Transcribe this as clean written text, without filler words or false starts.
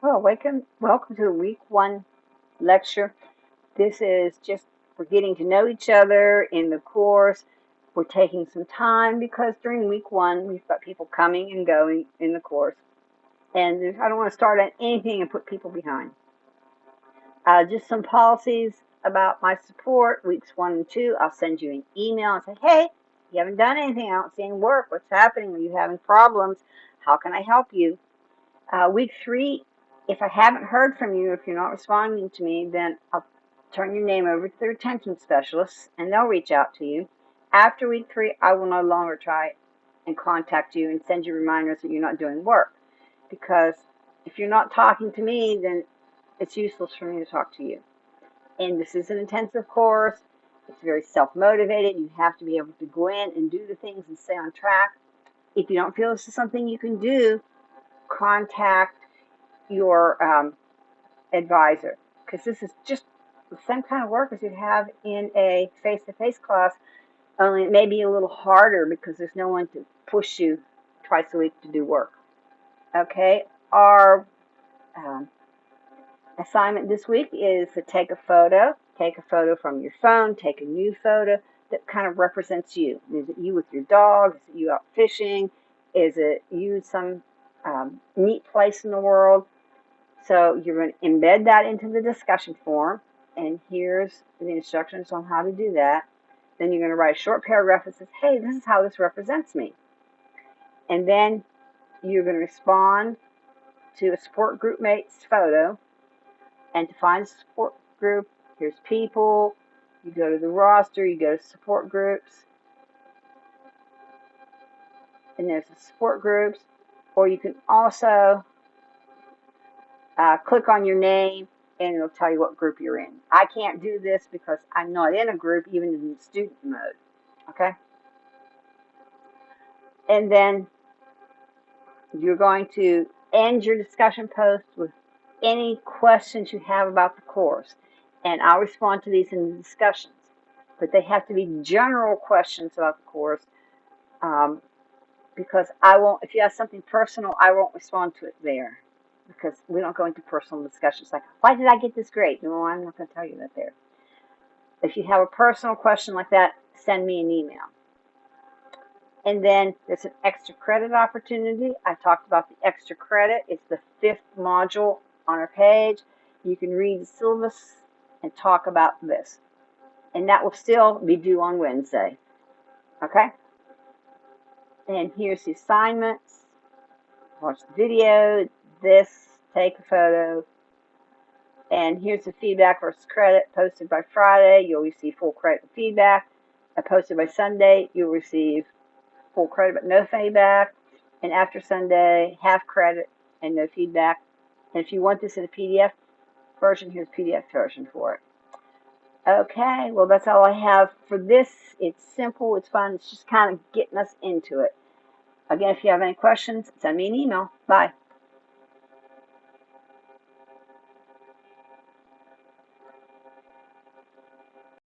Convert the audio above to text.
Well, welcome to the week one lecture. This is just we're getting to know each other in the course. We're taking some time because during week one we've got people coming and going in the course, and I don't want to start on anything and put people behind. Just some policies about my support. Weeks 1 and 2, I'll send you an email and say, "Hey, you haven't done anything. I don't see any work. What's happening? Are you having problems? How can I help you?" Week 3, if I haven't heard from you, if you're not responding to me, then I'll turn your name over to the retention specialists and they'll reach out to you. After week 3, I will no longer try and contact you and send you reminders that you're not doing work. Because if you're not talking to me, then it's useless for me to talk to you. And this is an intensive course. It's very self-motivated. You have to be able to go in and do the things and stay on track. If you don't feel this is something you can do, contact your advisor, because this is just the same kind of work as you'd have in a face-to-face class, only it may be a little harder because there's no one to push you twice a week to do work. Okay, our assignment this week is to take a photo. Take a photo from your phone, take a new photo that kind of represents you. Is it you with your dog? Is it you out fishing? Is it you some neat place in the world? So you're going to embed that into the discussion form, and here's the instructions on how to do that. Then you're going to write a short paragraph that says, "Hey, this is how this represents me." And then you're going to respond to a support group mate's photo. And to find a support group, here's people. You go to the roster, you go to support groups, and there's the support groups. Or you can also click on your name and it'll tell you what group you're in. I can't do this because I'm not in a group, even in student mode. Okay? And then you're going to end your discussion post with any questions you have about the course. And I'll respond to these in the discussions. But they have to be general questions about the course, because I won't, if you have something personal, I won't respond to it there. Because we don't go into personal discussions like, "Why did I get this grade?" No, I'm not going to tell you that there. If you have a personal question like that, send me an email. And then there's an extra credit opportunity. I talked about the extra credit. It's the 5th module on our page. You can read the syllabus and talk about this. And that will still be due on Wednesday. Okay? And here's the assignments. Watch the video, take a photo. And here's the feedback versus credit. Posted by Friday, you'll receive full credit and feedback. Posted by Sunday, you'll receive full credit but no feedback. And after Sunday, half credit and no feedback. And if you want this in a PDF version, here's a PDF version for it. Okay, well, that's all I have for this. It's simple, it's fun, it's just kind of getting us into it. Again, if you have any questions, send me an email. Bye.